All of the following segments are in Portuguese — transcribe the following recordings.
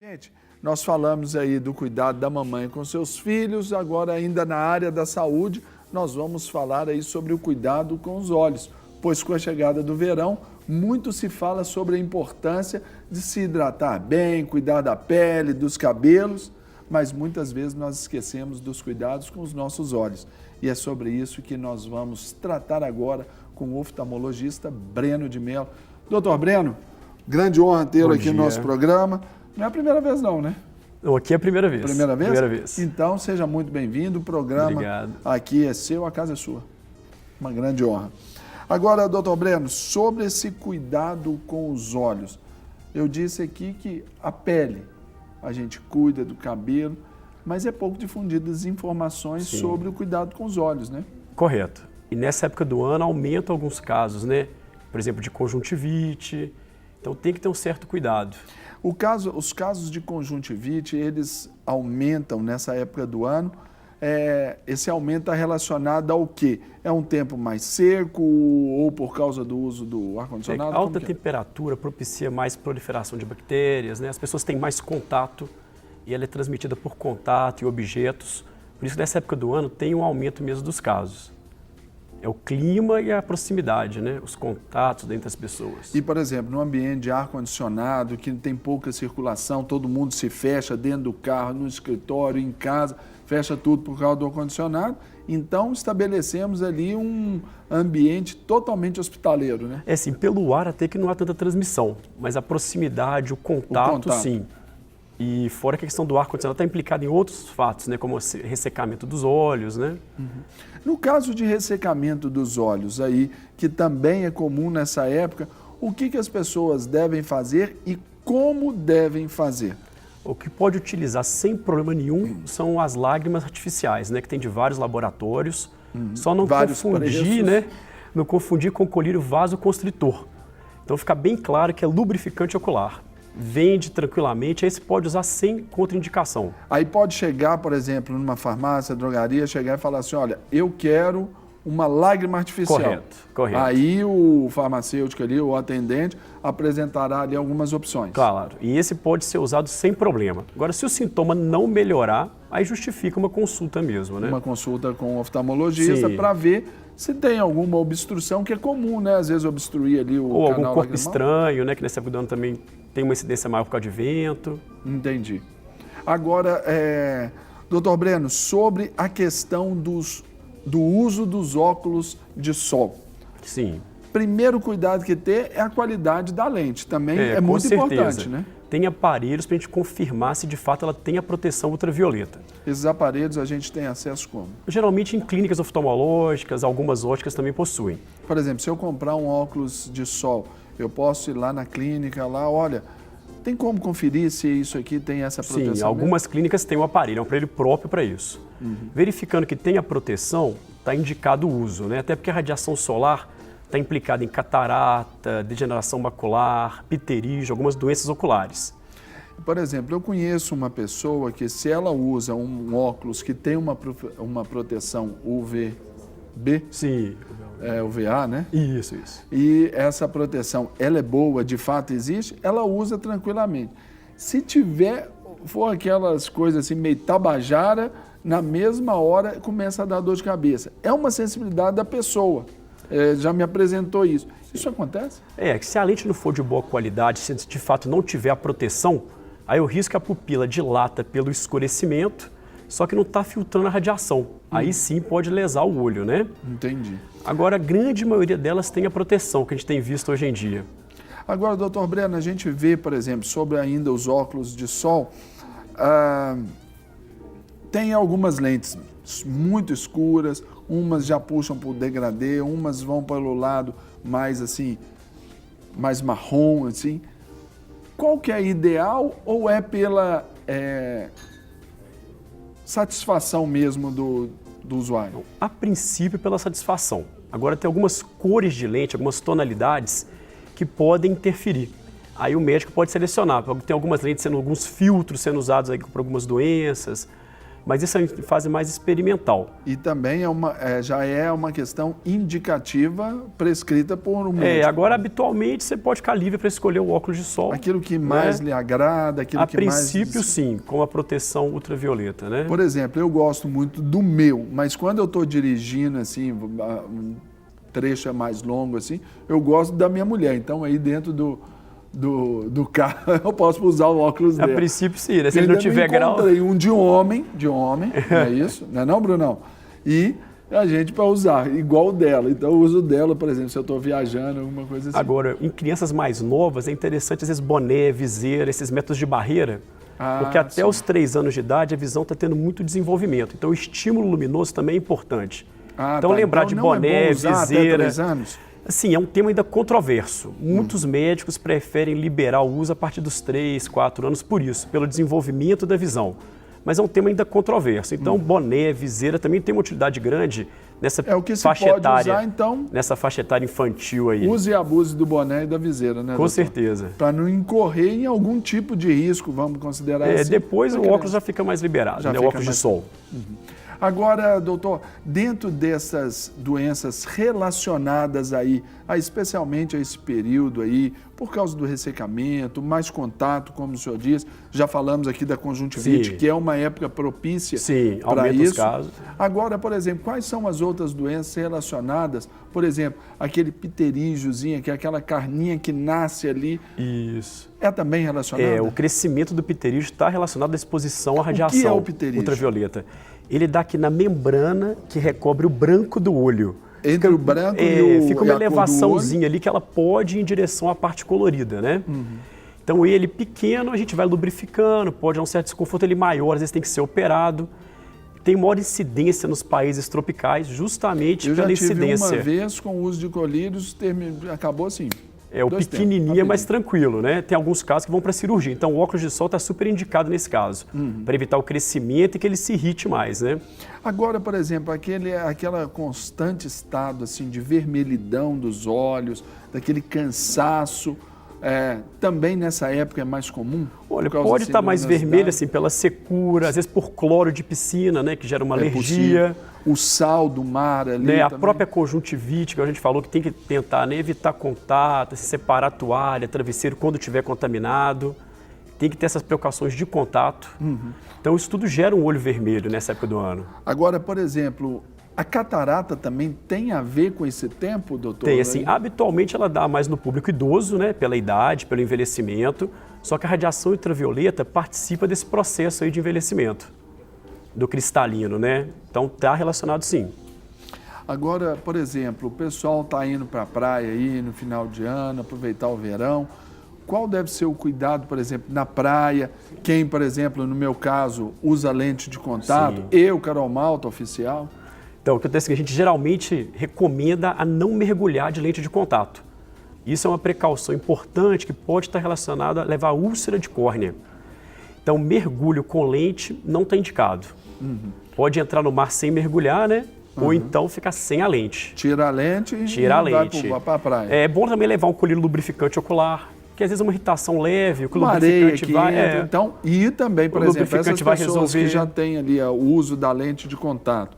Gente, nós falamos aí do cuidado da mamãe com seus filhos, agora ainda na área da saúde, nós vamos falar aí sobre o cuidado com os olhos, pois com a chegada do verão, muito se fala sobre a importância de se hidratar bem, cuidar da pele, dos cabelos, mas muitas vezes nós esquecemos dos cuidados com os nossos olhos. E é sobre isso que nós vamos tratar agora com o oftalmologista Breno de Mello. Doutor Breno, grande honra tê-lo aqui no nosso programa. Não é a primeira vez não, né? Não, aqui é a primeira vez. Primeira vez? Primeira vez. Então, seja muito bem-vindo. O programa Obrigado. aqui é seu, a casa é sua. Uma grande honra. Agora, doutor Breno, sobre esse cuidado com os olhos. Eu disse aqui que a pele, a gente cuida do cabelo, mas é pouco difundidas as informações Sim. sobre o cuidado com os olhos, né? Correto. E nessa época do ano aumenta alguns casos, né? Por exemplo, de conjuntivite. Então tem que ter um certo cuidado. Os casos de conjuntivite, eles aumentam nessa época do ano. Esse aumento está relacionado ao quê? É um tempo mais seco ou por causa do uso do ar-condicionado? Alta temperatura propicia mais proliferação de bactérias, né? As pessoas têm mais contato e ela é transmitida por contato e objetos. Por isso, nessa época do ano, tem um aumento mesmo dos casos. É o clima e a proximidade, né? Os contatos entre as pessoas. E, por exemplo, num ambiente de ar-condicionado, que tem pouca circulação, todo mundo se fecha dentro do carro, no escritório, em casa, fecha tudo por causa do ar-condicionado. Então, estabelecemos ali um ambiente totalmente hospitaleiro, né? É sim, pelo ar até que não há tanta transmissão, mas a proximidade, o contato. Sim. E fora que a questão do ar-condicionado está implicada em outros fatos, né? Como o ressecamento dos olhos, né? Uhum. No caso de ressecamento dos olhos aí, que também é comum nessa época, o que as pessoas devem fazer e como devem fazer? O que pode utilizar sem problema nenhum são as lágrimas artificiais, né? Que tem de vários laboratórios. Só não confundir, né? Não confundir com colírio vasoconstritor. Então fica bem claro que é lubrificante ocular. Vende tranquilamente, aí você pode usar sem contraindicação. Aí pode chegar, por exemplo, numa farmácia, drogaria, chegar e falar assim, olha, eu quero uma lágrima artificial. Correto. Aí o farmacêutico ali, o atendente, apresentará ali algumas opções. Claro, e esse pode ser usado sem problema. Agora, se o sintoma não melhorar, aí justifica uma consulta mesmo, né? Uma consulta com o oftalmologista para ver se tem alguma obstrução, que é comum, né? Às vezes obstruir ali o canal ou algum corpo lacrimal. estranho, né? Que nessa época do ano também tem uma incidência maior por causa de vento. Entendi. Agora, doutor Breno, sobre a questão do uso dos óculos de sol. Sim. Primeiro cuidado que ter é a qualidade da lente, também é muito importante, né? Tem aparelhos para a gente confirmar se de fato ela tem a proteção ultravioleta. Esses aparelhos a gente tem acesso como? Geralmente em clínicas oftalmológicas, algumas óticas também possuem. Por exemplo, se eu comprar um óculos de sol, eu posso ir lá na clínica, lá, olha, tem como conferir se isso aqui tem essa proteção? Sim, algumas clínicas têm um aparelho próprio para isso. Verificando que tem a proteção, está indicado o uso, né? Até porque a radiação solar está implicada em catarata, degeneração macular, pterígio, algumas doenças oculares. Por exemplo, eu conheço uma pessoa que se ela usa um óculos que tem uma proteção UVB, sim, UVA, né? Isso. E essa proteção, ela é boa, de fato existe, ela usa tranquilamente. Se for aquelas coisas assim meio tabajara, na mesma hora começa a dar dor de cabeça. É uma sensibilidade da pessoa. Já me apresentou isso. Isso acontece? Que se a lente não for de boa qualidade, se de fato não tiver a proteção, aí o risco é a pupila dilata pelo escurecimento, só que não está filtrando a radiação. Aí sim pode lesar o olho, né? Entendi. Agora, a grande maioria delas tem a proteção que a gente tem visto hoje em dia. Agora, doutor Breno, a gente vê, por exemplo, sobre ainda os óculos de sol, tem algumas lentes muito escuras, umas já puxam para o degradê, umas vão pelo lado mais assim, mais marrom, assim. Qual que é ideal ou é pela satisfação mesmo do usuário? A princípio, pela satisfação. Agora, tem algumas cores de lente, algumas tonalidades que podem interferir. Aí o médico pode selecionar. Tem algumas lentes alguns filtros sendo usados aí para algumas doenças. Mas isso é em fase mais experimental. E também já é uma questão indicativa prescrita por um médico. Agora, habitualmente, você pode ficar livre para escolher o óculos de sol. Aquilo que mais lhe agrada, aquilo que mais... A princípio, sim, com a proteção ultravioleta, né? Por exemplo, eu gosto muito do meu, mas quando eu estou dirigindo, assim, um trecho é mais longo, assim, eu gosto da minha mulher. Então, aí dentro do carro, eu posso usar o óculos dele. A princípio, sim, né? Se ele não tiver grau... Eu encontrei um de homem, não é isso? Não é não, Brunão? E a gente para usar, igual o dela. Então, eu uso o dela, por exemplo, se eu estou viajando, alguma coisa assim. Agora, em crianças mais novas, é interessante, às vezes, boné, viseira, esses métodos de barreira, porque até os 3 anos de idade, a visão está tendo muito desenvolvimento. Então, o estímulo luminoso também é importante. Então, lembrar de boné, viseira... Até 3 anos? Assim, é um tema ainda controverso. Muitos médicos preferem liberar o uso a partir dos 3, 4 anos por isso, pelo desenvolvimento da visão. Mas é um tema ainda controverso. Então, boné, viseira também tem uma utilidade grande nessa faixa etária. Usar, então, nessa faixa etária infantil aí. Use e abuse do boné e da viseira, né, Com certeza. Para não incorrer em algum tipo de risco, vamos considerar assim. Depois o óculos já fica mais liberado, né? O óculos de sol. Agora, doutor, dentro dessas doenças relacionadas aí, especialmente a esse período aí, por causa do ressecamento, mais contato, como o senhor diz, já falamos aqui da conjuntivite, que é uma época propícia para isso. Os casos. Agora, por exemplo, quais são as outras doenças relacionadas? Por exemplo, aquele pterígiozinho, que é aquela carninha que nasce ali. Isso. É também relacionado? O crescimento do pterígio está relacionado à exposição à radiação o que é o pterígio? Ultravioleta. Ele dá aqui na membrana que recobre o branco do olho. Entre o branco e o fica uma elevaçãozinha ali que ela pode ir em direção à parte colorida, né? Então ele pequeno, a gente vai lubrificando, pode dar um certo desconforto, ele maior, às vezes tem que ser operado. Tem maior incidência nos países tropicais, justamente pela incidência. Eu já tive uma vez com o uso de colírios, acabou assim. O pequenininho é mais tranquilo, né? Tem alguns casos que vão para cirurgia. Então, o óculos de sol está super indicado nesse caso, para evitar o crescimento e que ele se irrite mais, né? Agora, por exemplo, aquela constante estado assim, de vermelhidão dos olhos, daquele cansaço, também nessa época é mais comum? Olha, pode estar mais vermelho assim, pela secura, às vezes por cloro de piscina, né, que gera uma alergia. Possível. O sal do mar ali A própria conjuntivite, que a gente falou que tem que tentar evitar contato, se separar a toalha, travesseiro quando estiver contaminado. Tem que ter essas precauções de contato. Então, isso tudo gera um olho vermelho nessa época do ano. Agora, por exemplo, a catarata também tem a ver com esse tempo, doutor? Tem, assim, habitualmente ela dá mais no público idoso, né, pela idade, pelo envelhecimento, só que a radiação ultravioleta participa desse processo aí de envelhecimento, do cristalino, né? Então, está relacionado sim. Agora, por exemplo, o pessoal está indo para a praia aí no final de ano, aproveitar o verão. Qual deve ser o cuidado, por exemplo, na praia? Quem, por exemplo, no meu caso, usa lente de contato? Eu, Carol Malta, oficial? Então, o que acontece é que a gente geralmente recomenda a não mergulhar de lente de contato. Isso é uma precaução importante que pode estar relacionada a levar a úlcera de córnea. Então, mergulho com lente não está indicado. Pode entrar no mar sem mergulhar, né? Ou então ficar sem a lente. Tira a lente vai para a praia. É bom também levar um colírio lubrificante ocular, que às vezes é uma irritação leve, o lubrificante vai... Então, e também, por exemplo, essas pessoas que já têm ali o uso da lente de contato,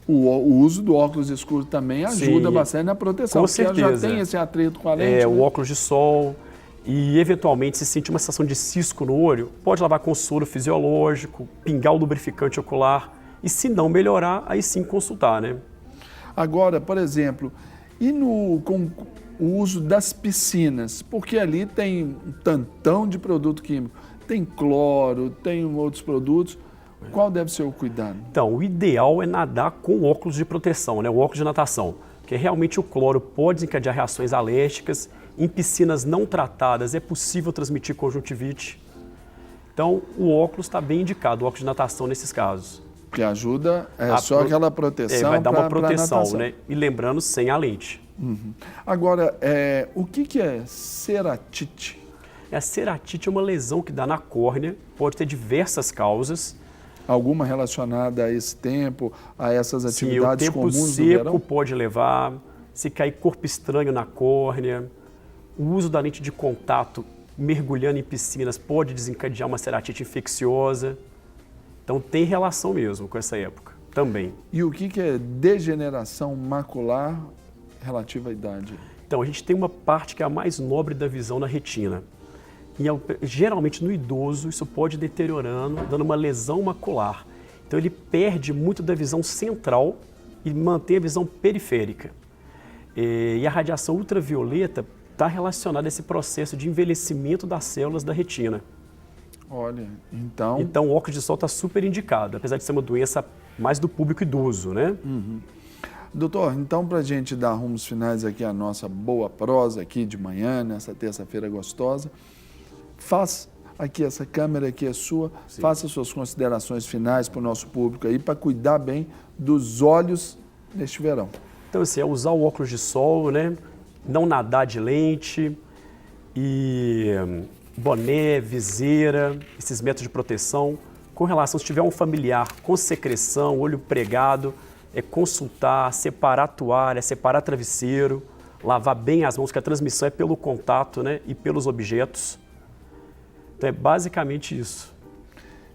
o uso do óculos escuro também ajuda bastante na proteção, com certeza. Ela já tem esse atrito com a lente. O óculos de sol e, eventualmente, se sentir uma sensação de cisco no olho, pode lavar com soro fisiológico, pingar o lubrificante ocular e, se não melhorar, aí sim consultar, né? Agora, por exemplo, e com o uso das piscinas? Porque ali tem um tantão de produto químico. Tem cloro, tem outros produtos. Qual deve ser o cuidado? Então, o ideal é nadar com óculos de proteção, né? O óculos de natação, porque realmente o cloro pode desencadear reações alérgicas. Em piscinas não tratadas é possível transmitir conjuntivite. Então, o óculos está bem indicado, o óculos de natação nesses casos. Que ajuda, só aquela proteção. Vai dar uma proteção, né? E lembrando, sem a lente. Agora, o que é ceratite? A ceratite é uma lesão que dá na córnea, pode ter diversas causas. Alguma relacionada a esse tempo, a essas atividades comuns do verão? O tempo seco pode levar, se cair corpo estranho na córnea, o uso da lente de contato mergulhando em piscinas pode desencadear uma ceratite infecciosa. Então tem relação mesmo com essa época também. E o que é degeneração macular relativa à idade? Então a gente tem uma parte que é a mais nobre da visão na retina. E geralmente no idoso isso pode ir deteriorando, dando uma lesão macular. Então ele perde muito da visão central e mantém a visão periférica. E a radiação ultravioleta está relacionada a esse processo de envelhecimento das células da retina. Olha, então... Então o óculos de sol está super indicado, apesar de ser uma doença mais do público idoso, né? Uhum. Doutor, então para a gente dar rumos finais aqui à nossa boa prosa aqui de manhã, nessa terça-feira gostosa, faz aqui, essa câmera aqui é sua, sim, faça suas considerações finais para o nosso público aí, para cuidar bem dos olhos neste verão. Então assim, é usar o óculos de sol, né? Não nadar de lente e boné, viseira, esses métodos de proteção. Com relação, se tiver um familiar com secreção, olho pregado, é consultar, separar toalha, separar travesseiro, lavar bem as mãos, que a transmissão é pelo contato, né, e pelos objetos. Então é basicamente isso.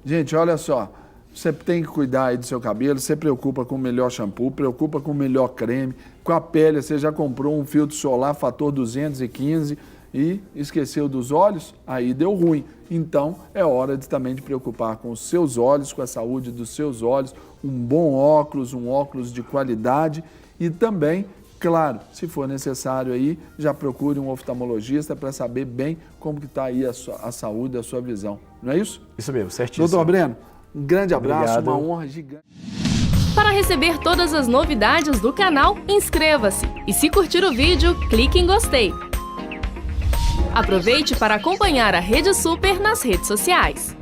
Gente, olha só, você tem que cuidar aí do seu cabelo, você preocupa com o melhor shampoo, preocupa com o melhor creme, com a pele, você já comprou um filtro solar fator 215 e esqueceu dos olhos, aí deu ruim. Então é hora também de preocupar com os seus olhos, com a saúde dos seus olhos, um bom óculos, um óculos de qualidade e também, claro, se for necessário aí, já procure um oftalmologista para saber bem como que está aí a saúde, a sua visão. Não é isso? Isso mesmo, certíssimo. Doutor Breno, um grande abraço, obrigado. Uma honra gigante. Para receber todas as novidades do canal, inscreva-se e se curtir o vídeo, clique em gostei. Aproveite para acompanhar a Rede Super nas redes sociais.